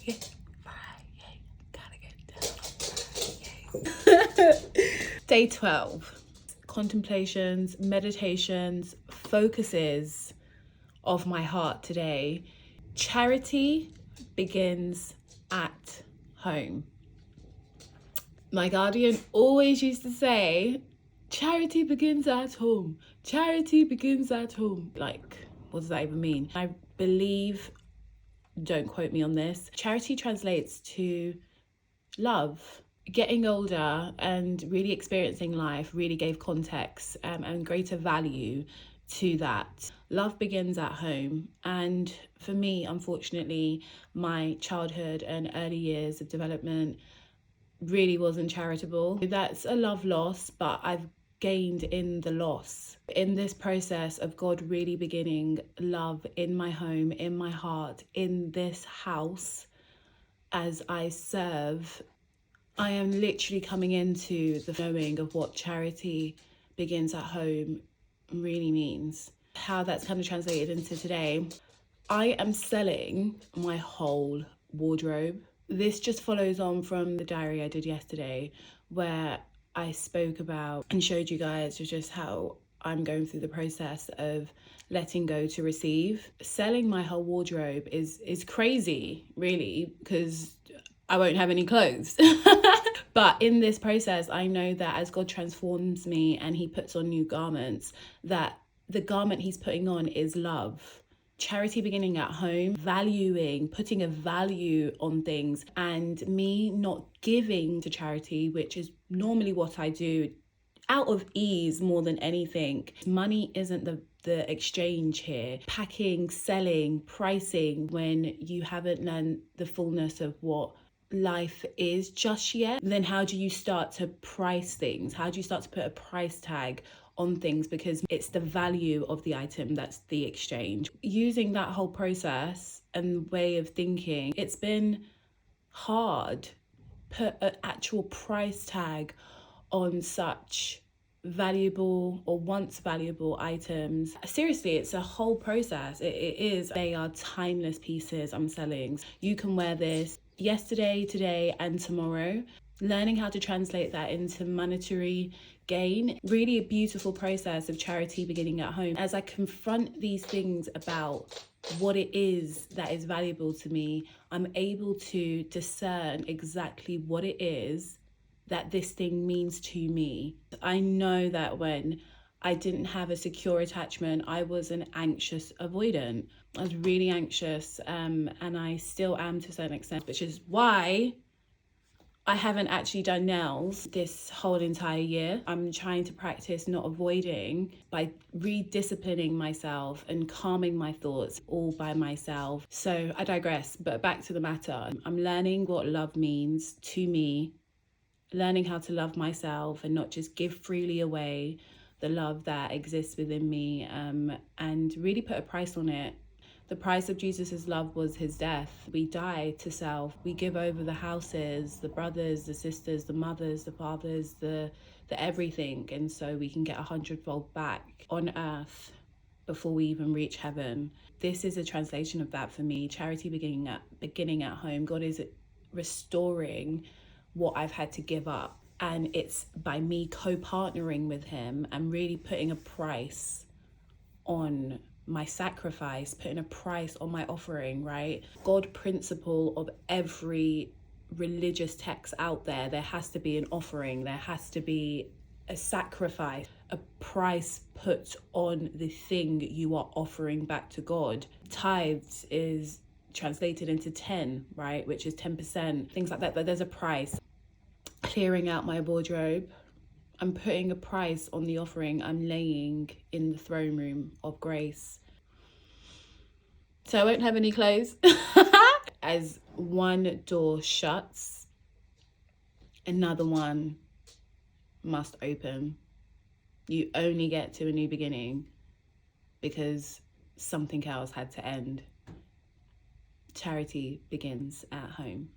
Friday, gotta get down. Day 12. Contemplations, meditations, focuses of my heart today. Charity begins at home. My guardian always used to say, charity begins at home. Charity begins at home. Like, what does that even mean? I believe, don't quote me on this, charity translates to love. Getting older and really experiencing life really gave context and greater value to that. Love begins at home. And for me, unfortunately, my childhood and early years of development really wasn't charitable. That's a love loss, but I've gained in the loss. In this process of God really beginning love in my home, in my heart, in this house, as I serve, I am literally coming into the knowing of what charity begins at home really means. How that's kind of translated into today. I am selling my whole wardrobe. This just follows on from the diary I did yesterday, where I spoke about and showed you guys just how I'm going through the process of letting go to receive. Selling my whole wardrobe is crazy, really, because I won't have any clothes. But in this process, I know that as God transforms me and he puts on new garments, that the garment he's putting on is love. Charity beginning at home, valuing, putting a value on things, and me not giving to charity, which is normally what I do out of ease more than anything. Money isn't the exchange here. Packing, selling, pricing, when you haven't learned the fullness of what life is just yet, then how do you start to price things? How do you start to put a price tag on things? Because it's the value of the item that's the exchange. Using that whole process and way of thinking, it's been hard put an actual price tag on such valuable or once valuable items. Seriously, it's a whole process. It is. They are timeless pieces I'm selling. You can wear this yesterday, today, and tomorrow. Learning how to translate that into monetary gain, really a beautiful process of charity beginning at home. As I confront these things about what it is that is valuable to me, I'm able to discern exactly what it is that this thing means to me. I know that when I didn't have a secure attachment, I was an anxious avoidant. I was really anxious, and I still am to a certain extent, which is why I haven't actually done nails this whole entire year. I'm trying to practice not avoiding by redisciplining myself and calming my thoughts all by myself. So I digress, but back to the matter. I'm learning what love means to me, learning how to love myself and not just give freely away the love that exists within me, and really put a price on it. The price of Jesus's love was his death. We die to self. We give over the houses, the brothers, the sisters, the mothers, the fathers, the everything. And so we can get 100-fold back on earth before we even reach heaven. This is a translation of that for me. Charity beginning at home. God is restoring what I've had to give up. And it's by me co-partnering with him and really putting a price on my sacrifice, putting a price on my offering, right? God principle of every religious text out there has to be an offering, there has to be a sacrifice, a price put on the thing you are offering back to God. Tithes is translated into 10, right? Which is 10%, things like that, but there's a price. Clearing out my wardrobe, I'm putting a price on the offering I'm laying in the throne room of grace. So I won't have any clothes. As one door shuts, another one must open. You only get to a new beginning because something else had to end. Charity begins at home.